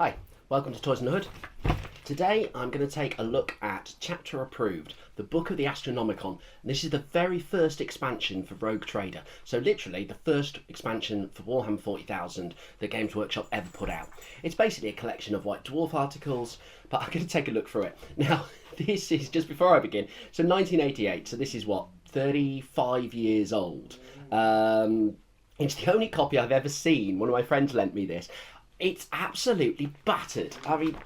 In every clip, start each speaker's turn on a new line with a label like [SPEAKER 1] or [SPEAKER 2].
[SPEAKER 1] Hi, welcome to Toys and the Hood. Today I'm going to take a look at Chapter Approved, the book of the Astronomicon. And this is the very first expansion for Rogue Trader. So literally the first expansion for Warhammer 40,000 that Games Workshop ever put out. It's basically a collection of White Dwarf articles, but I'm going to take a look through it. Now, this is, just before I begin, so 1988, so this is what, 35 years old. It's the only copy I've ever seen. One of my friends lent me this. It's absolutely battered. I mean,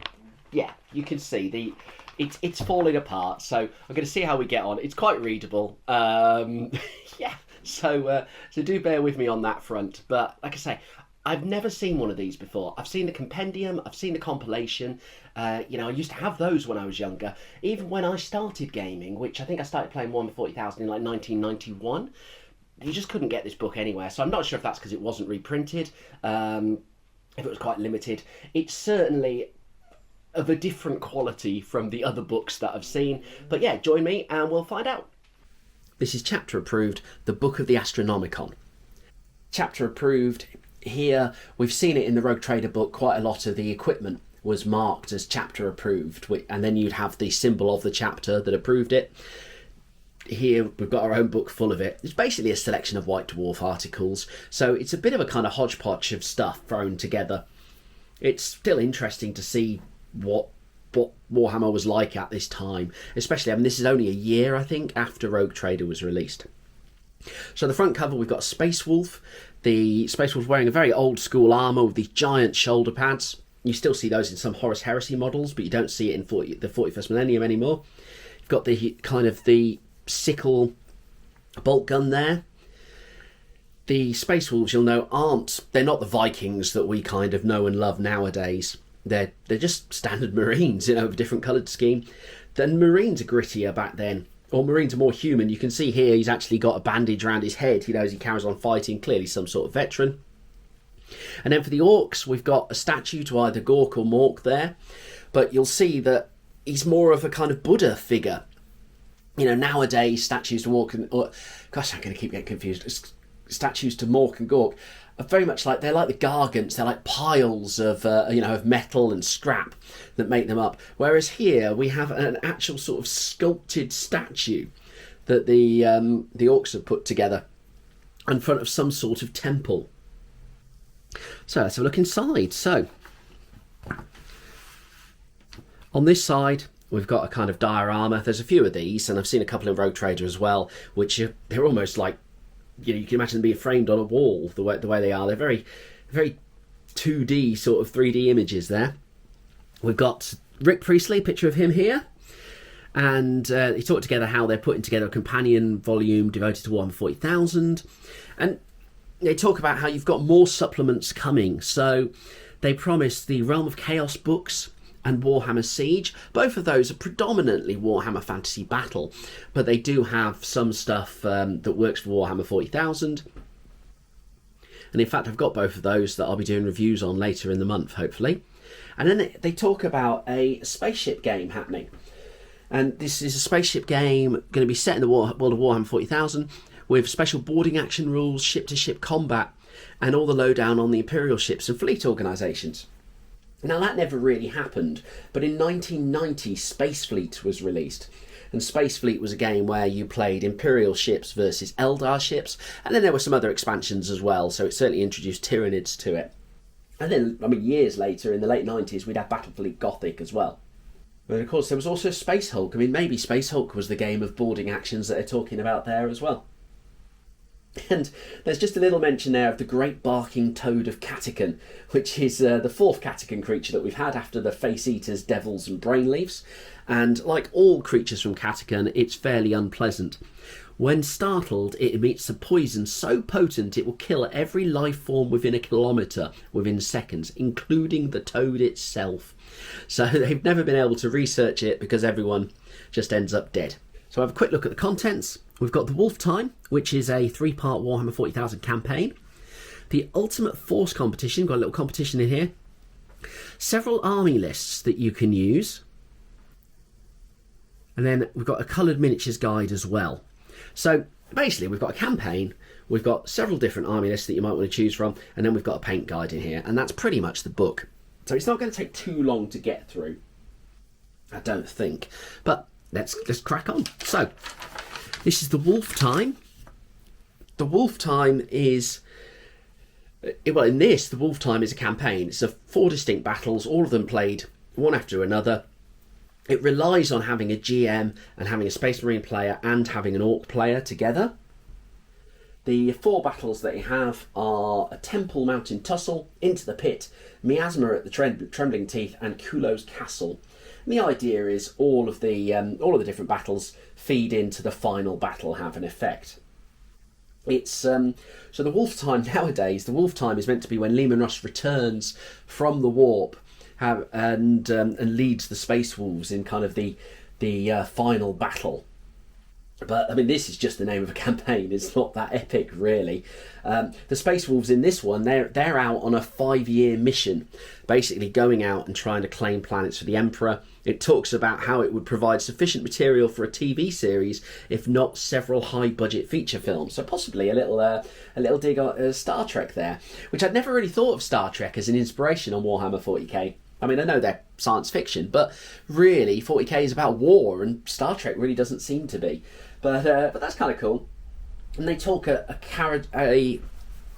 [SPEAKER 1] yeah, you can see it's falling apart. So I'm going to see how we get on. It's quite readable. Yeah, so do bear with me on that front. But like I say, I've never seen one of these before. I've seen the compendium, I've seen the compilation. I used to have those when I was younger. Even when I started gaming, which I think I started playing Warhammer 40,000 in like 1991. You just couldn't get this book anywhere. So I'm not sure if that's because it wasn't reprinted. If it was quite limited. It's certainly of a different quality from the other books that I've seen. But yeah, join me and we'll find out. This is Chapter Approved, the book of the Astronomicon. Chapter Approved, here we've seen it in the Rogue Trader book. Quite a lot of the equipment was marked as Chapter Approved, and then you'd have the symbol of the chapter that approved it. Here we've got our own book full of it. It's basically a selection of White Dwarf articles, so it's a bit of a kind of hodgepodge of stuff thrown together. It's still interesting to see what Warhammer was like at this time, especially, I mean, this is only a year, I think, after Rogue Trader was released. So the front cover, we've got Space Wolf. The Space Wolf wearing a very old school armour with these giant shoulder pads. You still see those in some Horus Heresy models, but you don't see it in the 41st Millennium anymore. You've got the kind of the sickle bolt gun there. The Space Wolves, you'll know, they're not the Vikings that we kind of know and love nowadays. They're just standard Marines, with a different coloured scheme. Then Marines are grittier back then, or Marines are more human. You can see here he's actually got a bandage around his head, as he carries on fighting, clearly some sort of veteran. And then for the Orcs, we've got a statue to either Gork or Mork there, but you'll see that he's more of a kind of Buddha figure. Nowadays, statues to Mork and... gosh, I'm going to keep getting confused. Statues to Mork and Gork are very much like... They're like the Gargants. They're like piles of, of metal and scrap that make them up. Whereas here, we have an actual sort of sculpted statue that the Orcs have put together in front of some sort of temple. So, let's have a look inside. So, on this side... We've got a kind of diorama. There's a few of these, and I've seen a couple in Rogue Trader as well, which they're almost like, you can imagine them being framed on a wall, the way they are. They're very, very 2D, sort of 3D images there. We've got Rick Priestley, picture of him here, and they talk together how they're putting together a companion volume devoted to Warhammer 40,000, and they talk about how you've got more supplements coming. So they promise the Realm of Chaos books and Warhammer Siege. Both of those are predominantly Warhammer Fantasy Battle, but they do have some stuff that works for Warhammer 40,000. And in fact, I've got both of those that I'll be doing reviews on later in the month, hopefully. And then they talk about a spaceship game happening. And this is a spaceship game going to be set in the world of Warhammer 40,000 with special boarding action rules, ship-to-ship combat, and all the lowdown on the Imperial ships and fleet organisations. Now, that never really happened, but in 1990, Space Fleet was released. And Space Fleet was a game where you played Imperial ships versus Eldar ships, and then there were some other expansions as well, so it certainly introduced Tyranids to it. And then, years later, in the late 90s, we'd have Battlefleet Gothic as well. But of course, there was also Space Hulk. Maybe Space Hulk was the game of boarding actions that they're talking about there as well. And there's just a little mention there of the Great Barking Toad of Catacon, which is the fourth Catacon creature that we've had after the Face Eaters, Devils and Brainleafs. And like all creatures from Catacon, it's fairly unpleasant. When startled, it emits a poison so potent it will kill every life form within a kilometre within seconds, including the toad itself. So they've never been able to research it because everyone just ends up dead. So have a quick look at the contents. We've got the Wolftime, which is a 3-part Warhammer 40,000 campaign. The Ultimate Force competition, got a little competition in here. Several army lists that you can use. And then we've got a coloured miniatures guide as well. So basically we've got a campaign, we've got several different army lists that you might want to choose from, and then we've got a paint guide in here, and that's pretty much the book. So it's not going to take too long to get through, I don't think. But let's crack on. So this is the Wolftime. The Wolftime is, well, in this, the Wolftime is a campaign. It's 4 distinct battles, all of them played one after another. It relies on having a GM and having a Space Marine player and having an Orc player together. The 4 battles that you have are a Temple Mountain Tussle, Into the Pit, Miasma at the Trembling Teeth, and Kulo's Castle. And the idea is all of the different battles feed into the final battle, have an effect. It's so the Wolftime nowadays. The Wolftime is meant to be when Leman Russ returns from the warp and leads the Space Wolves in kind of the final battle. But I mean, this is just the name of a campaign. It's not that epic, really. The Space Wolves in this one, they're out on a 5-year mission, basically going out and trying to claim planets for the Emperor. It talks about how it would provide sufficient material for a TV series, if not several high-budget feature films. So possibly a little dig at Star Trek there, which I'd never really thought of Star Trek as an inspiration on Warhammer 40k. I mean, I know they're science fiction, but really 40k is about war, and Star Trek really doesn't seem to be. But that's kind of cool. And they talk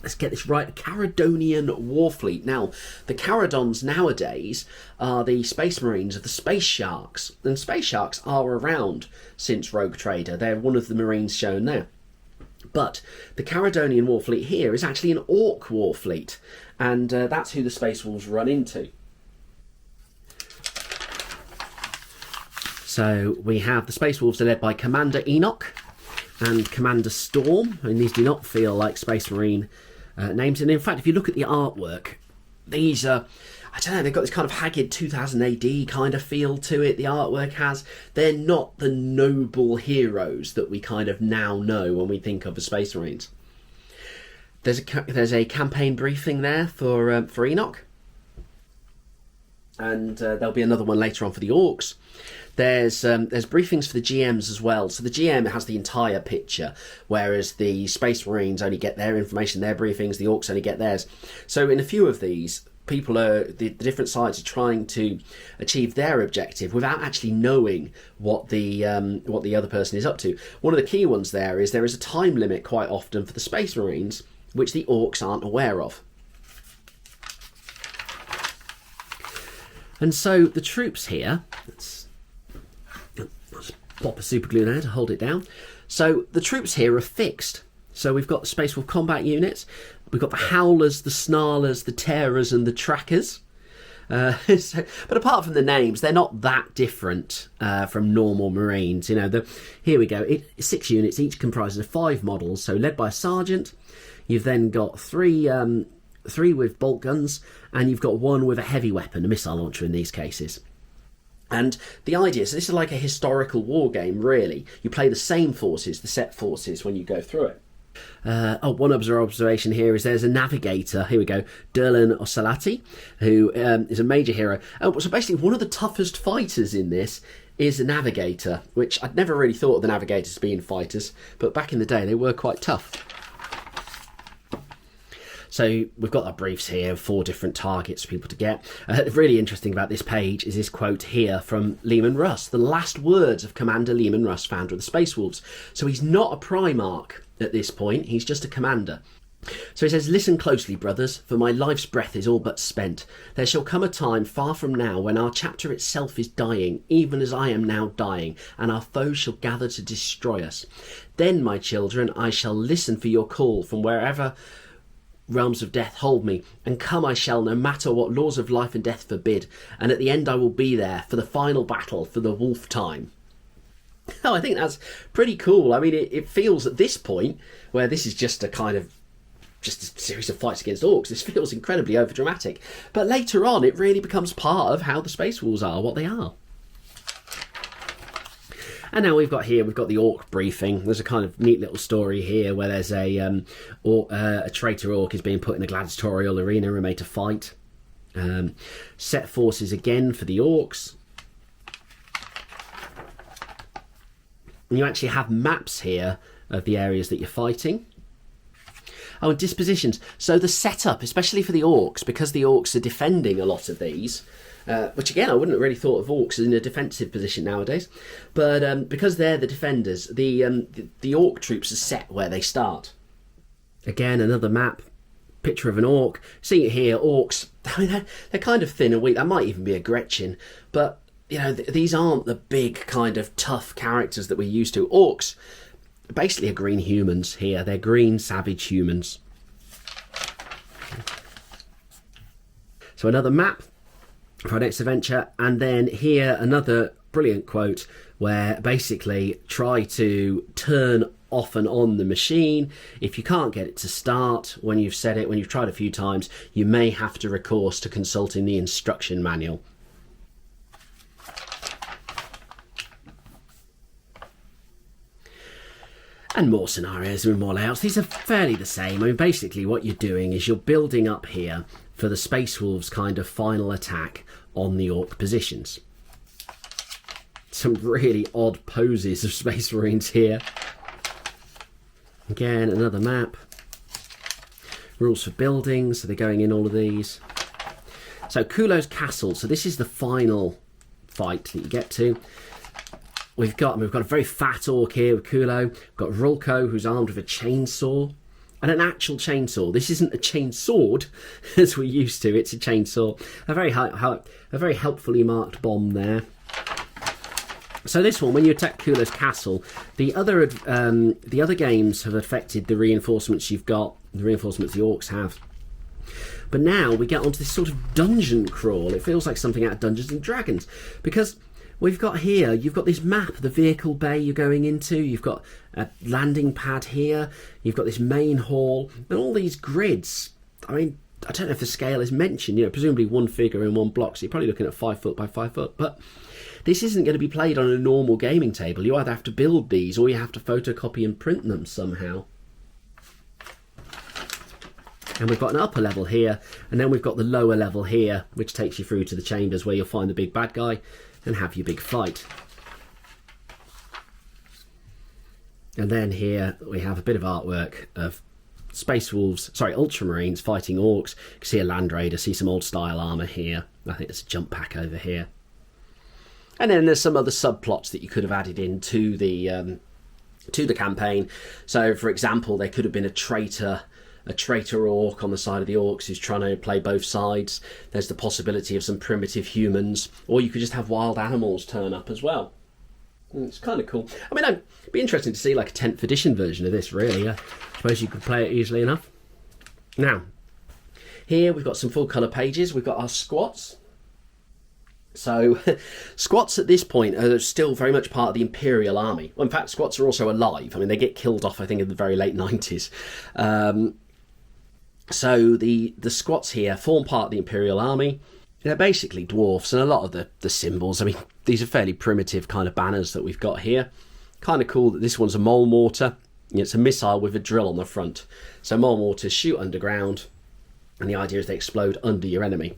[SPEAKER 1] let's get this right, a Caradonian warfleet. Now, the Caradons nowadays are the Space Marines of the Space Sharks. And Space Sharks are around since Rogue Trader. They're one of the Marines shown there. But the Caradonian warfleet here is actually an Orc warfleet. And that's who the Space Wolves run into. So we have the Space Wolves are led by Commander Enoch and Commander Storm. I mean, these do not feel like Space Marine names. And in fact, if you look at the artwork, these are, I don't know, they've got this kind of haggard 2000 AD kind of feel to it. The artwork has. They're not the noble heroes that we kind of now know when we think of as Space Marines. There's a campaign briefing there for Enoch. And there'll be another one later on for the Orcs. There's briefings for the GMs as well. So the GM has the entire picture, whereas the Space Marines only get their information, their briefings. The Orcs only get theirs. So in a few of these, the different sides are trying to achieve their objective without actually knowing what the other person is up to. One of the key ones there is a time limit quite often for the Space Marines, which the Orcs aren't aware of. And so the troops here, let's pop a super glue there to hold it down. So the troops here are fixed. So we've got the Space Wolf combat units, we've got the Howlers, the Snarlers, the Terrors and the Trackers. But apart from the names, they're not that different from normal Marines. You know, here we go, 6 units, each comprises of 5 models, so led by a sergeant. You've then got 3 with bolt guns, and you've got 1 with a heavy weapon, a missile launcher in these cases. And the idea, so this is like a historical war game, really. You play the same forces, the set forces, when you go through it. One observation here is there's a navigator, here we go, Durlan Osalati, who is a major hero. So basically one of the toughest fighters in this is a navigator, which I'd never really thought of the navigators being fighters, but back in the day they were quite tough. So we've got our briefs here, 4 different targets for people to get. Really interesting about this page is this quote here from Leman Russ, the last words of Commander Leman Russ, founder of the Space Wolves. So he's not a Primarch at this point, he's just a commander. So he says, "Listen closely, brothers, for my life's breath is all but spent. There shall come a time far from now when our chapter itself is dying, even as I am now dying, and our foes shall gather to destroy us. Then, my children, I shall listen for your call from wherever realms of death hold me, and come I shall, no matter what laws of life and death forbid, and at the end I will be there for the final battle, for the Wolftime." Oh, I think that's pretty cool. I mean, it feels at this point, where this is just a series of fights against Orcs, this feels incredibly overdramatic. But later on, it really becomes part of how the Space Wolves are, what they are. And now we've got the Orc briefing. There's a kind of neat little story here where there's a traitor Orc is being put in a gladiatorial arena and made to fight. Set forces again for the Orcs. And you actually have maps here of the areas that you're fighting. Oh, and dispositions. So the setup, especially for the orcs, because the orcs are defending a lot of these, which again, I wouldn't have really thought of orcs in a defensive position nowadays, but because they're the defenders, the orc troops are set where they start. Again, another map, picture of an orc. See it here, orcs, I mean, they're kind of thin and weak. That might even be a Gretchen, but you know, these aren't the big kind of tough characters that we're used to. Orcs basically are green humans here. They're green savage humans. So another map for our next adventure, and then here another brilliant quote where basically try to turn off and on the machine. If you can't get it to start when you've said it, when you've tried a few times, you may have to recourse to consulting the instruction manual. And more scenarios and more layouts. These are fairly the same. I mean, basically what you're doing is you're building up here for the Space Wolves' kind of final attack on the Orc positions. Some really odd poses of Space Marines here. Again, another map. Rules for building, so they're going in all of these. So Kulo's Castle. So this is the final fight that you get to. We've got a very fat orc here with Kulo. We've got Rulko, who's armed with a chainsaw. And an actual chainsaw. This isn't a chainsword, as we're used to. It's a chainsaw. A very helpfully marked bomb there. So this one, when you attack Kulo's Castle, the other games have affected the reinforcements you've got, the reinforcements the orcs have. But now we get onto this sort of dungeon crawl. It feels like something out of Dungeons and Dragons, because we've got here, you've got this map, the vehicle bay you're going into, you've got a landing pad here, you've got this main hall, and all these grids. I mean, I don't know if the scale is mentioned, you know, presumably one figure in one block, so you're probably looking at 5 foot by 5 foot, but this isn't going to be played on a normal gaming table. You either have to build these or you have to photocopy and print them somehow. And we've got an upper level here, and then we've got the lower level here, which takes you through to the chambers where you'll find the big bad guy and have your big fight. And then here we have a bit of artwork of Space Wolves, sorry, Ultramarines fighting Orcs. You can see a Land Raider, see some old style armour here. I think there's a jump pack over here. And then there's some other subplots that you could have added into the campaign. So, for example, there could have been a traitor orc on the side of the orcs who's trying to play both sides. There's the possibility of some primitive humans, or you could just have wild animals turn up as well. It's kind of cool. I mean, it'd be interesting to see like a 10th edition version of this, really. I suppose you could play it easily enough. Now, here we've got some full colour pages. We've got our squats. So, squats at this point are still very much part of the Imperial Army. Well, in fact, squats are also alive. I mean, they get killed off, I think, in the very late 90s. So the squats here form part of the Imperial Army. They're basically dwarfs, and a lot of the symbols, I mean, these are fairly primitive kind of banners that we've got here. Kind of cool that this one's a mole mortar. It's a missile with a drill on the front. So mole mortars shoot underground, and the idea is they explode under your enemy.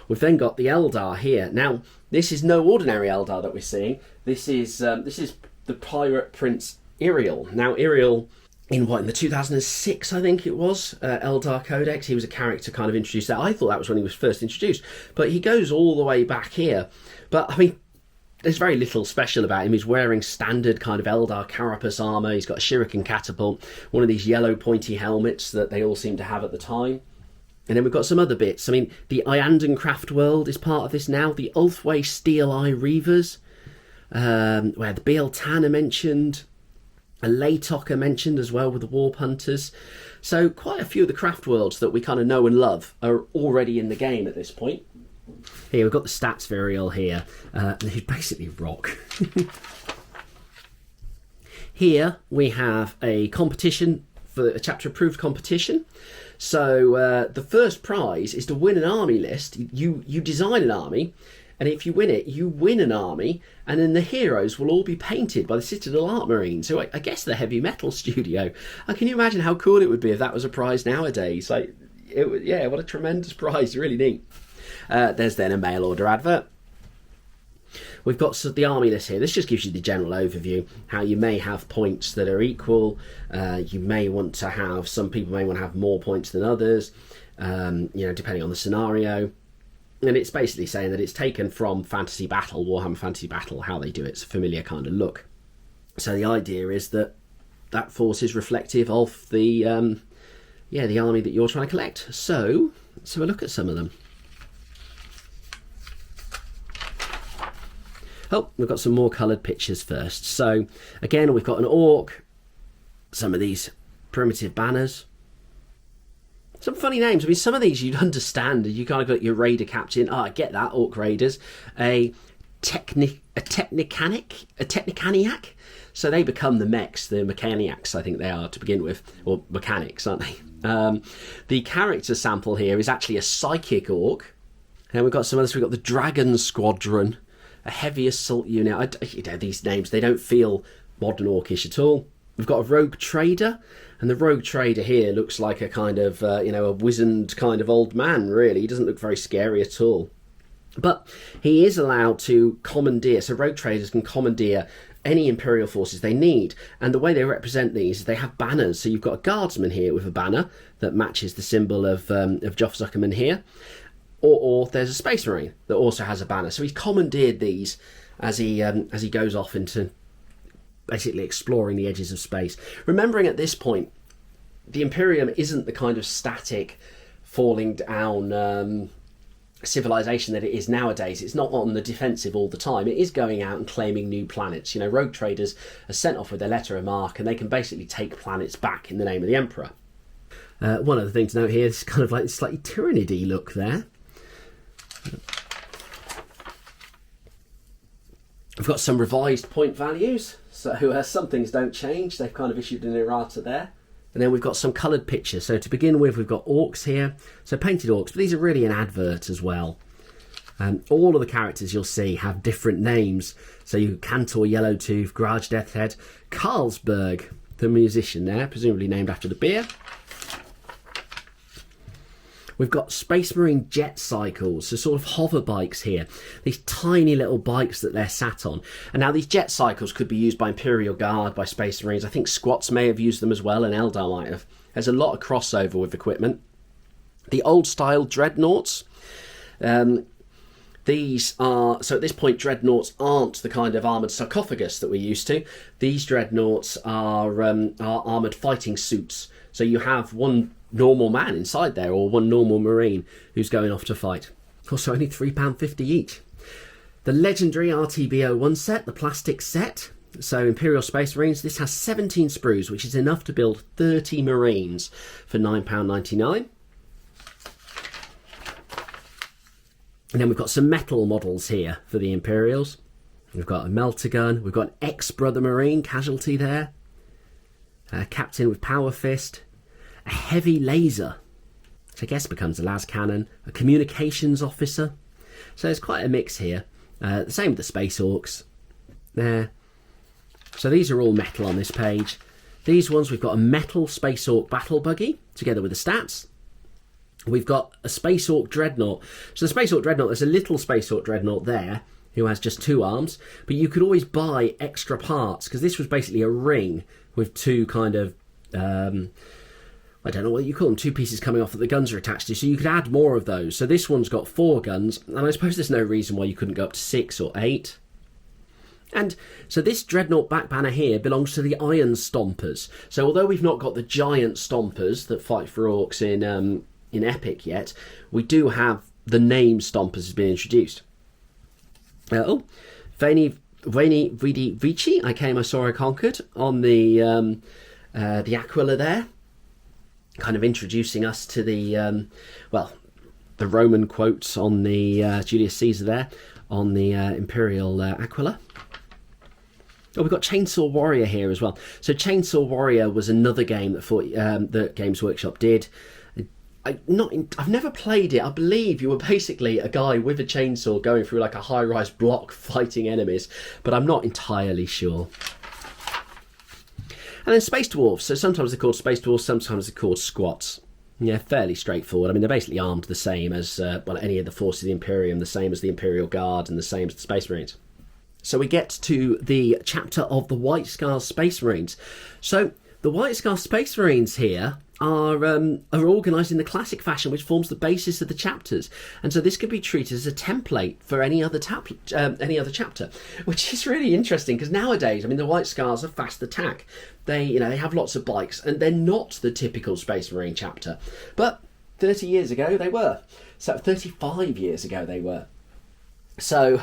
[SPEAKER 1] We've then got the Eldar here. Now, this is no ordinary Eldar that we're seeing. This is the Pirate Prince Yriel. Now, Yriel, in the 2006, I think it was, Eldar Codex, he was a character kind of introduced there. I thought that was when he was first introduced, but he goes all the way back here. But, I mean, there's very little special about him. He's wearing standard kind of Eldar carapace armour. He's got a shuriken catapult, one of these yellow pointy helmets that they all seem to have at the time. And then we've got some other bits. I mean, the Iandencraft world is part of this now. The Ulthway Steel Eye Reavers, where the Bealtan are mentioned. A Laytok are mentioned as well with the Warp Hunters. So quite a few of the craft worlds that we kind of know and love are already in the game at this point. Here we've got the stats for Yriel here. They basically rock. Here we have a competition, for a chapter approved competition. So the first prize is to win an army list. You design an army, and if you win it, you win an army, and then the heroes will all be painted by the Citadel Art Marines, who I guess the heavy metal studio. And can you imagine how cool it would be if that was a prize nowadays? Like, yeah, what a tremendous prize, really neat. There's then a mail order advert. we've got the army list here. This just gives you the general overview, how you may have points that are equal. You may want to have, some people may want to have more points than others, you know, depending on the scenario. And it's basically saying that it's taken from Fantasy Battle, Warhammer Fantasy Battle, how they do it. It's a familiar kind of look. So the idea is that that force is reflective of the the army that you're trying to collect. So let's have a look at some of them. Oh, we've got some more coloured pictures first. So again, we've got an orc, some of these primitive banners. Some funny names. I mean, some of these you'd understand. You kind of got your raider captain. Oh, I get that. Orc Raiders. A technicaniac. So they become the mechs, the mechaniacs, I think they are to begin with, or mechanics, aren't they? The character sample here is actually a psychic orc. And we've got some others. We've got the Dragon Squadron, a heavy assault unit. You know, these names, they don't feel modern orcish at all. We've got a rogue trader, and the rogue trader here looks like a kind of, you know, a wizened kind of old man, really. He doesn't look very scary at all. But he is allowed to commandeer, so rogue traders can commandeer any Imperial forces they need. And the way they represent these is they have banners. So you've got a guardsman here with a banner that matches the symbol of Joff Zuckerman here. Or there's a Space Marine that also has a banner. So he's commandeered these as he goes off into basically exploring the edges of space. Remembering at this point, the Imperium isn't the kind of static, falling down civilization that it is nowadays. It's not on the defensive all the time. It is going out and claiming new planets. You know, rogue traders are sent off with their letter of marque, and they can basically take planets back in the name of the Emperor. One other thing to note here is kind of like this slightly Tyranidy look there. We've got some revised point values, so some things don't change. They've kind of issued an errata there. And then we've got some coloured pictures. So to begin with, we've got orcs here. So painted orcs, but these are really an advert as well. All of the characters you'll see have different names. So you Cantor Yellowtooth, Grudge Deathhead, Carlsberg, the musician there, presumably named after the beer. We've got Space Marine jet cycles, so sort of hover bikes here. These tiny little bikes that they're sat on. And now these jet cycles could be used by Imperial Guard, by Space Marines. I think Squats may have used them as well, and Eldar might have. There's a lot of crossover with equipment. The old style dreadnoughts. These are, so at this point, dreadnoughts aren't the kind of armoured sarcophagus that we're used to. These dreadnoughts are armoured fighting suits. So you have one normal man inside there, or one normal marine who's going off to fight. Also only £3.50 each. The legendary RTB01 set, the plastic set. So Imperial Space Marines, this has 17 sprues, which is enough to build 30 Marines for £9.99. And then we've got some metal models here for the Imperials. We've got a melter gun, we've got an ex-Brother Marine casualty there, a captain with power fist, a heavy laser, which I guess becomes a las cannon, a communications officer. So there's quite a mix here. The same with the Space Orcs there. So these are all metal on this page. These ones, we've got a metal Space Orc battle buggy together with the stats. We've got a Space Orc Dreadnought. So the Space Orc Dreadnought, there's a little Space Orc Dreadnought there who has just 2 arms, but you could always buy extra parts, because this was basically a ring with 2 kind of I don't know what you call them, 2 pieces coming off that the guns are attached to, so you could add more of those. So this one's got 4 guns, and I suppose there's no reason why you couldn't go up to 6 or 8. And so this Dreadnought back banner here belongs to the Iron Stompers. So although we've not got the giant Stompers that fight for Orcs in Epic yet, we do have the name Stompers has been introduced. Veni Vidi Vici, I saw, I conquered, on the Aquila there. Kind of introducing us to the the Roman quotes on the Julius Caesar there on the Imperial Aquila. Oh, we've got Chainsaw Warrior here as well. So Chainsaw Warrior was another game that Games Workshop did. I've never played it. I believe you were basically a guy with a chainsaw going through like a high-rise block fighting enemies, but I'm not entirely sure. And then Space Dwarfs. So sometimes they're called Space Dwarfs, sometimes they're called Squats. Yeah, fairly straightforward. I mean, they're basically armed the same as any of the forces of the Imperium, the same as the Imperial Guard and the same as the Space Marines. So we get to the chapter of the White Scars Space Marines. So the White Scars Space Marines here are organised in the classic fashion, which forms the basis of the chapters, and so this could be treated as a template for any other chapter, which is really interesting because nowadays, I mean, the White Scars are fast attack. They have lots of bikes, and they're not the typical Space Marine chapter, but 30 years ago they were. So 35 years ago they were. So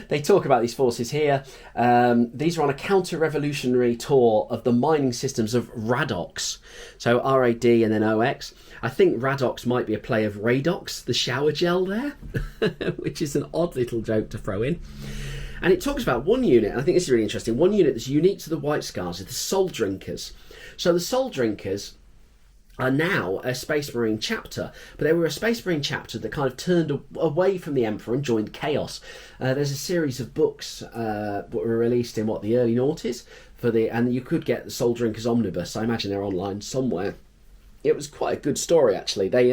[SPEAKER 1] they talk about these forces here. These are on a counter-revolutionary tour of the mining systems of Radox. So R-A-D and then O-X. I think Radox might be a play of Radox, the shower gel there, which is an odd little joke to throw in. And it talks about one unit, and I think this is really interesting, one unit that's unique to the White Scars is the Soul Drinkers. So the Soul Drinkers are now a Space Marine chapter, but they were a Space Marine chapter that kind of turned away from the Emperor and joined Chaos. There's a series of books that were released in the early noughties and you could get the Soul Drinkers Omnibus. I imagine they're online somewhere. It was quite a good story actually. They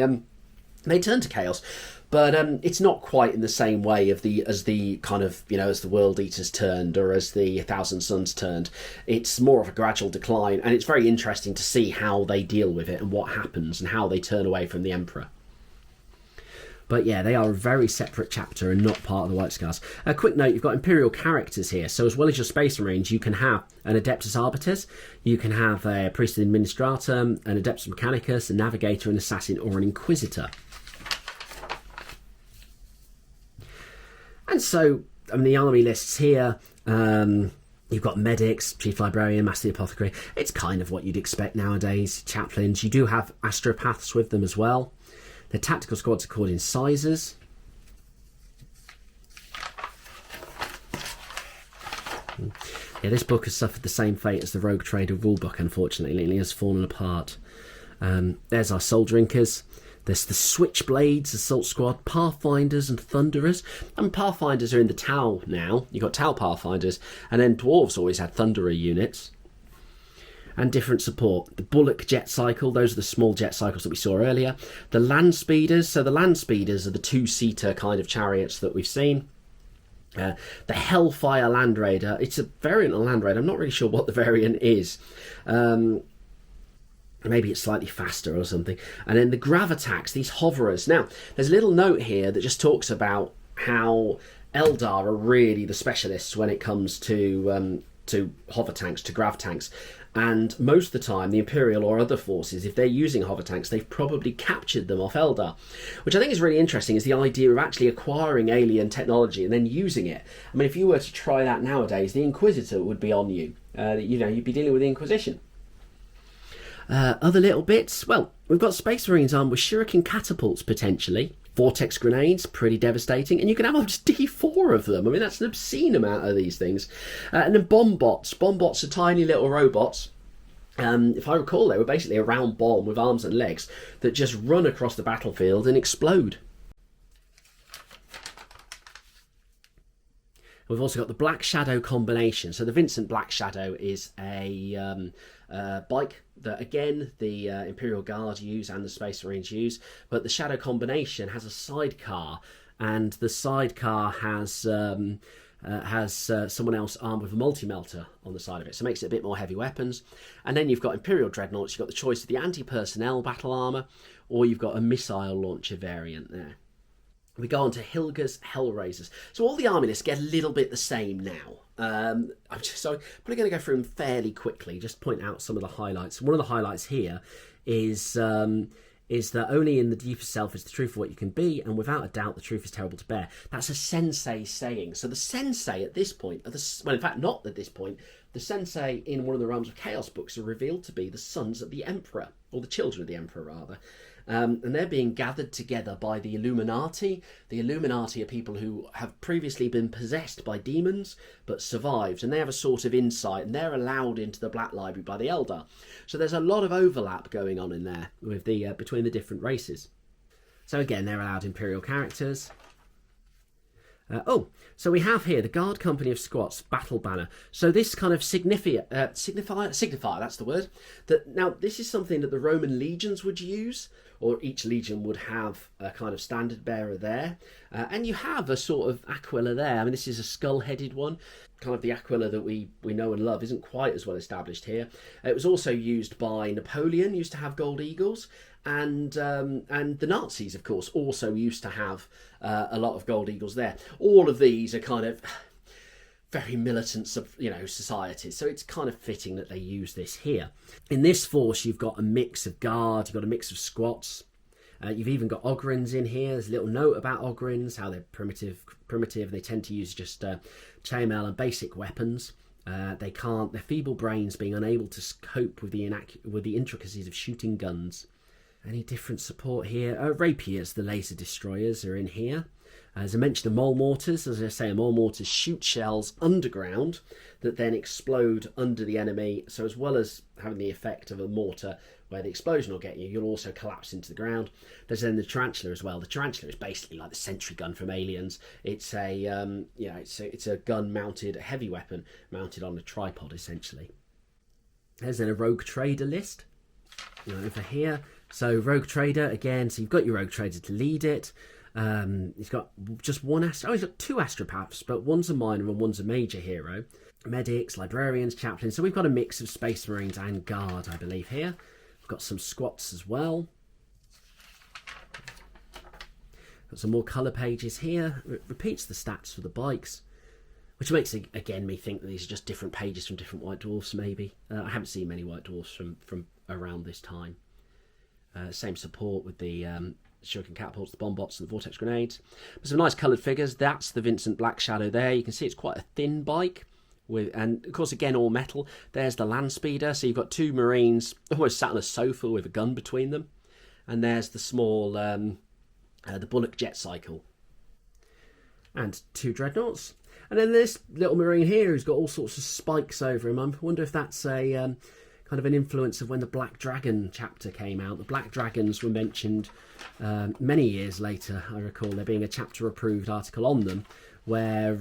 [SPEAKER 1] turned to Chaos, but it's not quite in the same way as the kind of, as the World Eaters turned or as the Thousand Suns turned. It's more of a gradual decline, and it's very interesting to see how they deal with it and what happens and how they turn away from the Emperor. But yeah, they are a very separate chapter and not part of the White Scars. A quick note, you've got Imperial characters here. So as well as your Space Marines, you can have an Adeptus Arbites, you can have a Priest Administratum, an Adeptus Mechanicus, a Navigator, an Assassin, or an Inquisitor. And so, the army lists here, you've got medics, chief librarian, master apothecary. It's kind of what you'd expect nowadays. Chaplains, you do have astropaths with them as well. The tactical squads are called incisors. Yeah, this book has suffered the same fate as the Rogue Trader rulebook, unfortunately. It has fallen apart. There's our Soul Drinkers. There's the Switchblades Assault Squad, Pathfinders and Thunderers. Pathfinders are in the Tau now. You've got Tau Pathfinders. And then Dwarves always had Thunderer units. And different support. The Bullock Jet Cycle, those are the small jet cycles that we saw earlier. The Land Speeders, so the Land Speeders are the two-seater kind of chariots that we've seen. The Hellfire Land Raider, it's a variant of Land Raider. I'm not really sure what the variant is. Maybe it's slightly faster or something. And then the Gravatax, these hoverers. Now, there's a little note here that just talks about how Eldar are really the specialists when it comes to hover tanks, to grav tanks. And most of the time, the Imperial or other forces, if they're using hover tanks, they've probably captured them off Eldar. Which I think is really interesting, is the idea of actually acquiring alien technology and then using it. I mean, if you were to try that nowadays, the Inquisitor would be on you. You'd be dealing with the Inquisition. Other little bits, well, we've got Space Marines armed with shuriken catapults potentially, vortex grenades, pretty devastating, and you can have up to D4 of them. I mean, that's an obscene amount of these things. And then bomb bots. Bomb bots are tiny little robots. If I recall, they were basically a round bomb with arms and legs that just run across the battlefield and explode. We've also got the Black Shadow combination. So the Vincent Black Shadow is a bike that, again, the Imperial Guard use and the Space Marines use. But the Shadow combination has a sidecar, and the sidecar has someone else armed with a multi-melter on the side of it. So it makes it a bit more heavy weapons. And then you've got Imperial Dreadnoughts. You've got the choice of the anti-personnel battle armour, or you've got a missile launcher variant there. We go on to Hilger's Hellraisers. So all the army lists get a little bit the same now. I'm probably going to go through them fairly quickly, just point out some of the highlights. One of the highlights here is that only in the deepest self is the truth of what you can be, and without a doubt the truth is terrible to bear. That's a sensei saying. So the sensei at this point, well, in fact, not at this point, the sensei in one of the Realms of Chaos books are revealed to be the sons of the Emperor, or the children of the Emperor, rather. And they're being gathered together by the Illuminati. The Illuminati are people who have previously been possessed by demons but survived, and they have a sort of insight, and they're allowed into the Black Library by the Eldar. So there's a lot of overlap going on in there with between the different races. So again, they're allowed Imperial characters. So we have here the Guard Company of Squats Battle Banner. So this kind of signifier, that's the word. Now this is something that the Roman legions would use, or each legion would have a kind of standard bearer there. And you have a sort of Aquila there. I mean, this is a skull-headed one. Kind of the Aquila that we know and love isn't quite as well established here. It was also used by Napoleon, used to have gold eagles, and the Nazis, of course, also used to have a lot of gold eagles there. All of these are kind of very militant, societies, so it's kind of fitting that they use this here. In this force, you've got a mix of guard, you've got a mix of squats. You've even got Ogryns in here. There's a little note about Ogryns, how they're primitive. They tend to use just chainmail and basic weapons. Their feeble brains being unable to cope with the intricacies of shooting guns. Any different support here? Rapiers, the laser destroyers, are in here. As I mentioned, the mole mortars. As I say, a mole mortars shoot shells underground that then explode under the enemy. So as well as having the effect of a mortar where the explosion will get you, you'll also collapse into the ground. There's then the tarantula as well. The tarantula is basically like the sentry gun from Aliens. It's it's a gun mounted, a heavy weapon mounted on a tripod essentially. There's then a rogue trader list over here. So rogue trader again. So you've got your rogue trader to lead it. He's got just one he's got two astropaths, but one's a minor and one's a major hero. Medics, librarians, chaplains. So we've got a mix of Space Marines and Guard, I believe, here. We've got some squats as well. Got some more colour pages here. It repeats the stats for the bikes, which makes, again, me think that these are just different pages from different White Dwarfs, maybe. I haven't seen many White Dwarfs from around this time. Same support with the shuriken catapults, the bomb bots and the vortex grenades. But some nice coloured figures. That's the Vincent Black Shadow there. You can see it's quite a thin bike. And of course, again, all metal. There's the land speeder. So you've got two Marines almost sat on a sofa with a gun between them. And there's the small, the Bullock jet cycle. And two dreadnoughts. And then this little Marine here who's got all sorts of spikes over him. I wonder if that's a kind of an influence of when the Black Dragon chapter came out. The Black Dragons were mentioned many years later. I recall there being a chapter-approved article on them where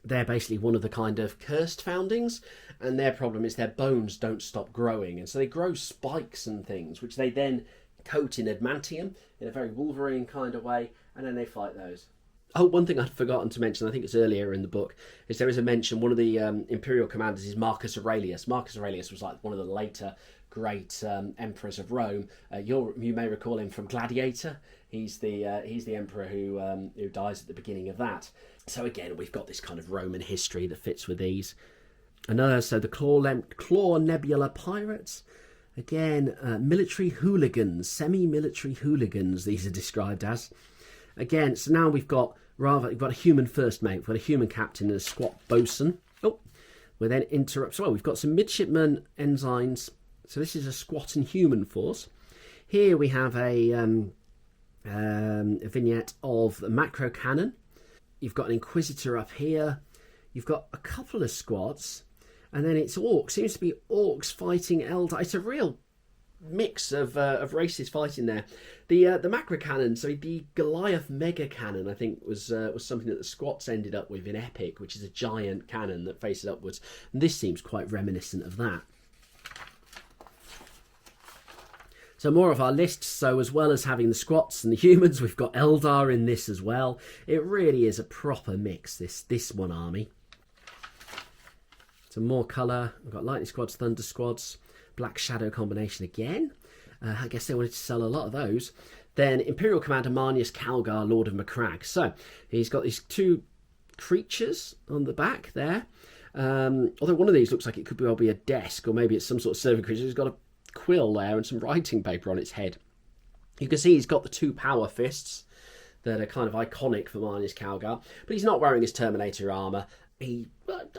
[SPEAKER 1] they're basically one of the kind of cursed foundings, and their problem is their bones don't stop growing, and so they grow spikes and things, which they then coat in adamantium in a very Wolverine kind of way, and then they fight those. Oh, one thing I'd forgotten to mention, I think it's earlier in the book, is there is a mention, one of the Imperial commanders is Marcus Aurelius. Marcus Aurelius was like one of the later great emperors of Rome. You may recall him from Gladiator. He's the emperor who dies at the beginning of that. So again, we've got this kind of Roman history that fits with these. Another, so the Claw Nebula Pirates. Again, military hooligans, semi-military hooligans, these are described as. Again, so now we've got a human first mate, we've got a human captain and a squat bosun. Oh, we then interrupt. So we've got some midshipmen, ensigns. So this is a squat and human force. Here we have a vignette of the macro cannon. You've got an Inquisitor up here. You've got a couple of squads. And then it's orcs. Seems to be orcs fighting Eldar. It's a real mix of races fighting there. The macro cannon, so the Goliath mega cannon, I think was something that the squats ended up with in Epic, which is a giant cannon that faces upwards. And this seems quite reminiscent of that. So more of our lists. So as well as having the squats and the humans, we've got Eldar in this as well. It really is a proper mix, this one army. Some more colour. We've got lightning squads, thunder squads, Black Shadow combination again. I guess they wanted to sell a lot of those. Then Imperial Commander Marnius Calgar, Lord of Macragge. So he's got these two creatures on the back there. Although one of these looks like it could well be a desk, or maybe it's some sort of serving creature. He's got a quill there and some writing paper on its head. You can see he's got the two power fists that are kind of iconic for Marnius Calgar, but he's not wearing his Terminator armour. I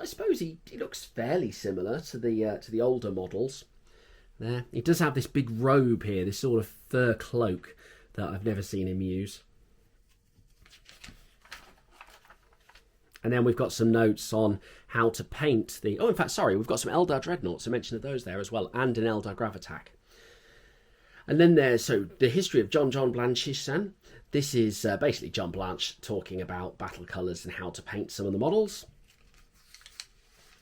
[SPEAKER 1] suppose he looks fairly similar to the older models. There, he does have this big robe here, this sort of fur cloak that I've never seen him use. And then we've got some notes on how to paint the... Oh, in fact, sorry, we've got some Eldar Dreadnoughts, a mention of those there as well, and an Eldar Gravatack. And then there's, so, the history of John Blanche's son. This is basically John Blanche talking about battle colours and how to paint some of the models.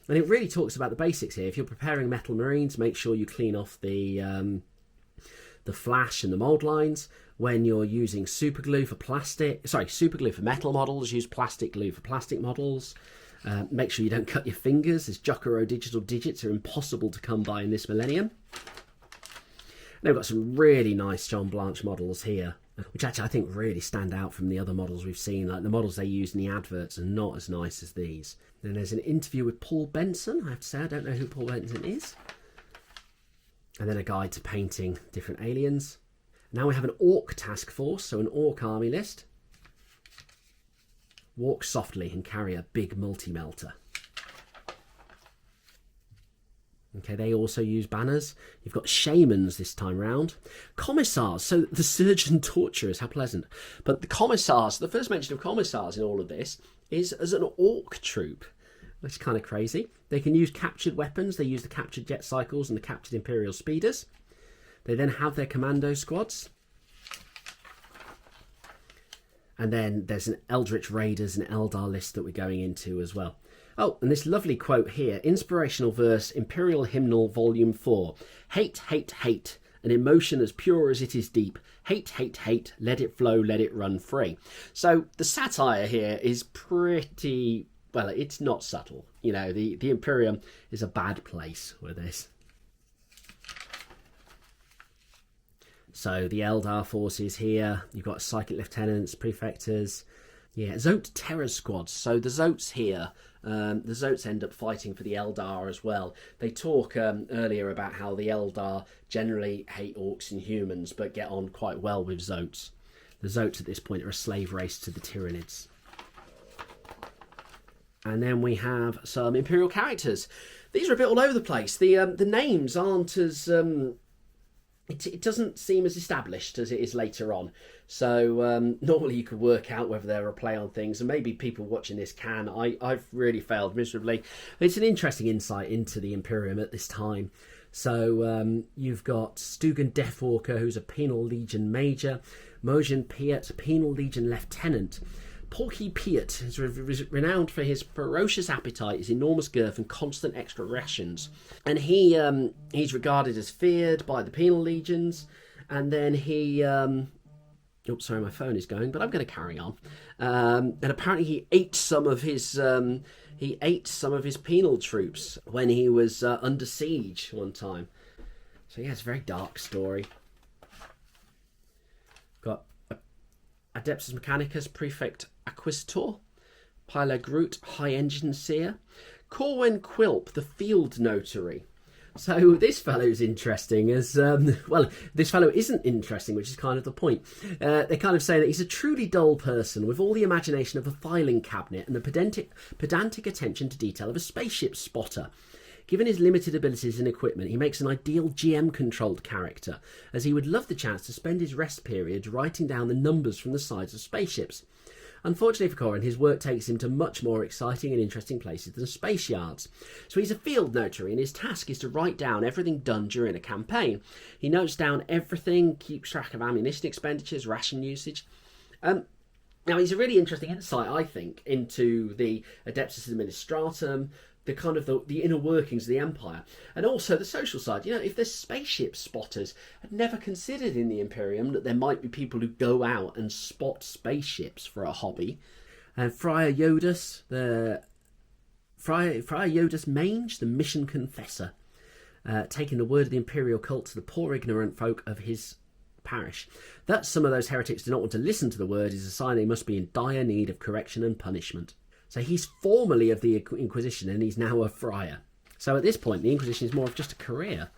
[SPEAKER 1] And it really talks about the basics here. If you're preparing Metal Marines, make sure you clean off the the flash and the mould lines. When you're using super glue for metal models, use plastic glue for plastic models. Make sure you don't cut your fingers, as Jokero digital digits are impossible to come by in this millennium. And they've got some really nice John Blanche models here, which actually I think really stand out from the other models we've seen. Like the models they use in the adverts are not as nice as these. Then there's an interview with Paul Benson. I have to say I don't know who Paul Benson is. And then a guide to painting different aliens. Now we have an Orc task force, so an Orc army list. Walk softly and carry a big multi-melter. Okay, they also use banners. You've got shamans this time round. Commissars, so the surgeon torturers, how pleasant. But the commissars, the first mention of commissars in all of this is as an Orc troop, which is kind of crazy. They can use captured weapons. They use the captured jet cycles and the captured Imperial speeders. They then have their commando squads. And then there's an Eldritch Raiders and Eldar list that we're going into as well. Oh, and this lovely quote here, inspirational verse, Imperial Hymnal, Volume 4. Hate, hate, hate, an emotion as pure as it is deep. Hate, hate, hate, let it flow, let it run free. So the satire here is pretty, well, it's not subtle. You know, the Imperium is a bad place with this. So the Eldar forces here, you've got psychic lieutenants, prefectors, yeah, Zote terror squads. So the Zotes here, the Zotes end up fighting for the Eldar as well. They talk earlier about how the Eldar generally hate orcs and humans, but get on quite well with Zotes. The Zotes at this point are a slave race to the Tyranids. And then we have some Imperial characters. These are a bit all over the place. The names aren't as... It doesn't seem as established as it is later on. So normally you could work out whether they're a play on things, and maybe people watching this can. I've really failed miserably. It's an interesting insight into the Imperium at this time. So you've got Stugan Deathwalker, who's a Penal Legion Major. Mojan Piet, Penal Legion Lieutenant. Porky Piet is renowned for his ferocious appetite, his enormous girth and constant extra rations. And he's regarded as feared by the Penal Legions. And then he... oops, sorry, my phone is going, but I'm going to carry on. And apparently he ate some of his penal troops when he was under siege one time. So yeah, it's a very dark story. Got Adeptus Mechanicus, Prefect Acquisitor, Pilar Groot, High Engine Seer, Corwin Quilp, the Field Notary. So this fellow's interesting as, well, this fellow isn't interesting, which is kind of the point. They kind of say that he's a truly dull person with all the imagination of a filing cabinet and the pedantic attention to detail of a spaceship spotter. Given his limited abilities and equipment, he makes an ideal GM-controlled character, as he would love the chance to spend his rest periods writing down the numbers from the sides of spaceships. Unfortunately for Corwin, his work takes him to much more exciting and interesting places than space yards. So he's a field notary, and his task is to write down everything done during a campaign. He notes down everything, keeps track of ammunition expenditures, ration usage. Now, he's a really interesting insight, I think, into the Adeptus Administratum, the kind of the inner workings of the Empire, and also the social side. You know, if there's spaceship spotters, I'd never considered in the Imperium that there might be people who go out and spot spaceships for a hobby. And Friar Yodus, Friar Yodus Mange, the mission confessor, taking the word of the Imperial cult to the poor ignorant folk of his parish. That some of those heretics do not want to listen to the word is a sign they must be in dire need of correction and punishment. So he's formerly of the Inquisition, and he's now a friar. So at this point, the Inquisition is more of just a career.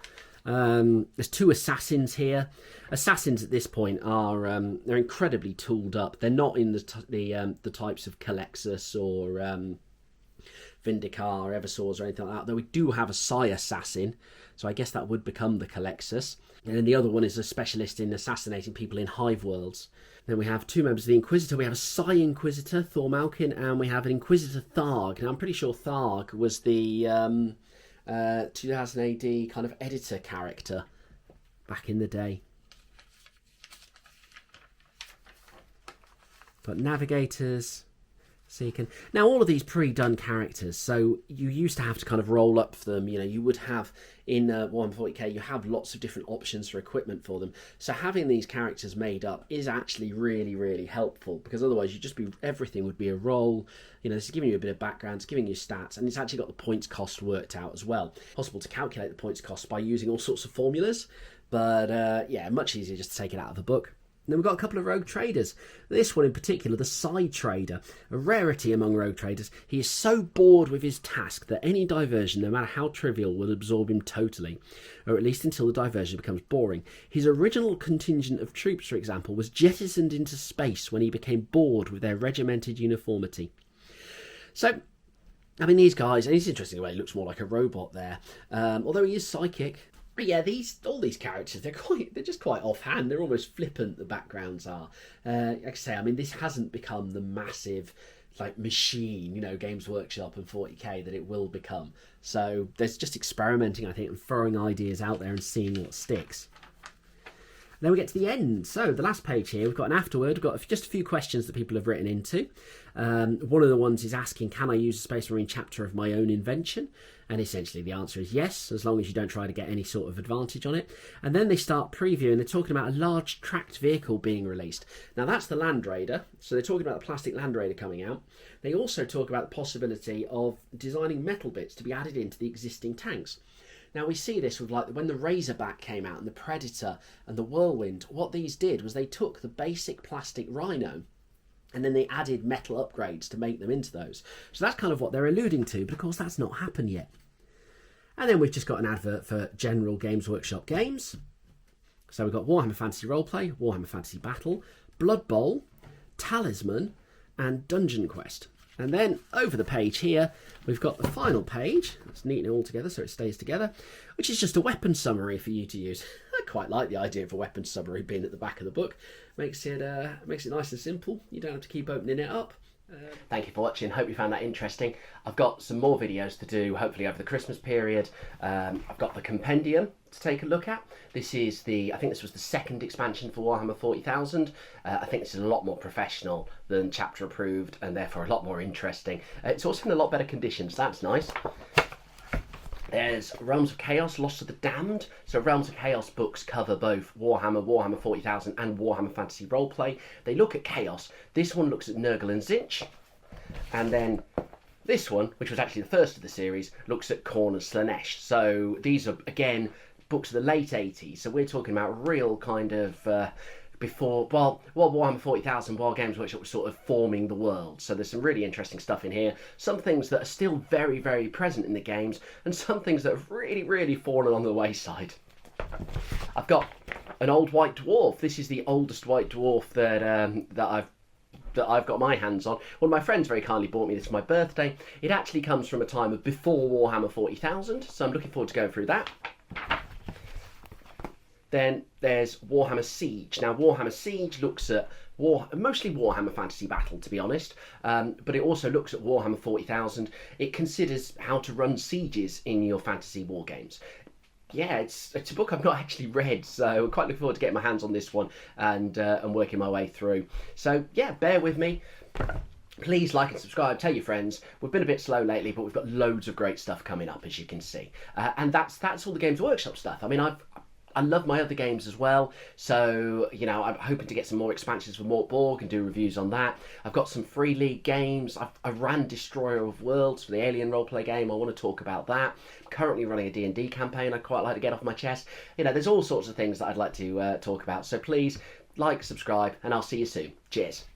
[SPEAKER 1] There's two assassins here. Assassins at this point are they're incredibly tooled up. They're not in the types of Calexus or Vindicar or Everswords or anything like that. Though we do have a Psi assassin, so I guess that would become the Calexus. And then the other one is a specialist in assassinating people in hive worlds. Then we have two members of the Inquisitor. We have a Psi Inquisitor, Thor Malkin, and we have an Inquisitor Tharg. Now, I'm pretty sure Tharg was the 2000 AD kind of editor character back in the day. But Navigators, So you can now all of these pre-done characters. So you used to have to kind of roll up for them. You know, you would have in 140k, you have lots of different options for equipment for them. So having these characters made up is actually really, really helpful, because otherwise you'd just be, everything would be a roll. You know, this is giving you a bit of background, it's giving you stats, and it's actually got the points cost worked out as well. Possible to calculate the points cost by using all sorts of formulas, but yeah, much easier just to take it out of the book. And then we've got a couple of rogue traders. This one in particular, the side trader, a rarity among rogue traders. He is so bored with his task that any diversion, no matter how trivial, will absorb him totally, or at least until the diversion becomes boring. His original contingent of troops, for example, was jettisoned into space when he became bored with their regimented uniformity. So, I mean, these guys, and it's interesting the way he looks more like a robot there, although he is psychic. But yeah, all these characters, they're just quite offhand. They're almost flippant, the backgrounds are. Like I say, I mean, this hasn't become the massive like machine, you know, Games Workshop and 40k that it will become. So there's just experimenting, I think, and throwing ideas out there and seeing what sticks. Then we get to the end. So the last page here, we've got an afterword. We've got just a few questions that people have written into. One of the ones is asking, can I use a Space Marine chapter of my own invention? And essentially the answer is yes, as long as you don't try to get any sort of advantage on it. And then they start previewing. They're talking about a large tracked vehicle being released. Now that's the Land Raider. So they're talking about the plastic Land Raider coming out. They also talk about the possibility of designing metal bits to be added into the existing tanks. Now we see this with like when the Razorback came out and the Predator and the Whirlwind. What these did was they took the basic plastic Rhino and then they added metal upgrades to make them into those. So that's kind of what they're alluding to, but of course that's not happened yet. And then we've just got an advert for general Games Workshop games. So we've got Warhammer Fantasy Roleplay, Warhammer Fantasy Battle, Blood Bowl, Talisman, and Dungeon Quest. And then over the page here, we've got the final page. Let's neaten it all together so it stays together, which is just a weapon summary for you to use. I quite like the idea of a weapon summary being at the back of the book. Makes it nice and simple. You don't have to keep opening it up. Thank you for watching. Hope you found that interesting. I've got some more videos to do, hopefully over the Christmas period. I've got the compendium to take a look at. This is I think this was the second expansion for Warhammer 40,000. I think this is a lot more professional than chapter approved and therefore a lot more interesting. It's also in a lot better condition, so that's nice. There's Realms of Chaos, Lost to the Damned. So Realms of Chaos books cover both Warhammer, Warhammer 40,000 and Warhammer Fantasy Roleplay. They look at Chaos. This one looks at Nurgle and Zinch. And then this one, which was actually the first of the series, looks at Khorne and Slaanesh. So these are, again, books of the late 80s. So we're talking about real kind of... before, well, Warhammer 40,000, while Games Workshop was sort of forming the world. So there's some really interesting stuff in here. Some things that are still very, very present in the games, and some things that have really, really fallen on the wayside. I've got an old white dwarf. This is the oldest white dwarf that I've got my hands on. One of my friends very kindly bought me this for my birthday. It actually comes from a time of before Warhammer 40,000, so I'm looking forward to going through that. Then there's Warhammer Siege. Now, Warhammer Siege looks at mostly Warhammer Fantasy Battle, to be honest, but it also looks at Warhammer 40,000. It considers how to run sieges in your fantasy war games. Yeah, it's a book I've not actually read, so I'm quite looking forward to getting my hands on this one and working my way through. So yeah, bear with me. Please like and subscribe, tell your friends. We've been a bit slow lately, but we've got loads of great stuff coming up, as you can see. And that's all the Games Workshop stuff. I mean, I love my other games as well, so, you know, I'm hoping to get some more expansions for Mort Borg and do reviews on that. I've got some Free League games. I ran Destroyer of Worlds for the Alien roleplay game. I want to talk about that. I'm currently running a D&D campaign I'd quite like to get off my chest. You know, there's all sorts of things that I'd like to talk about, so please like, subscribe, and I'll see you soon. Cheers.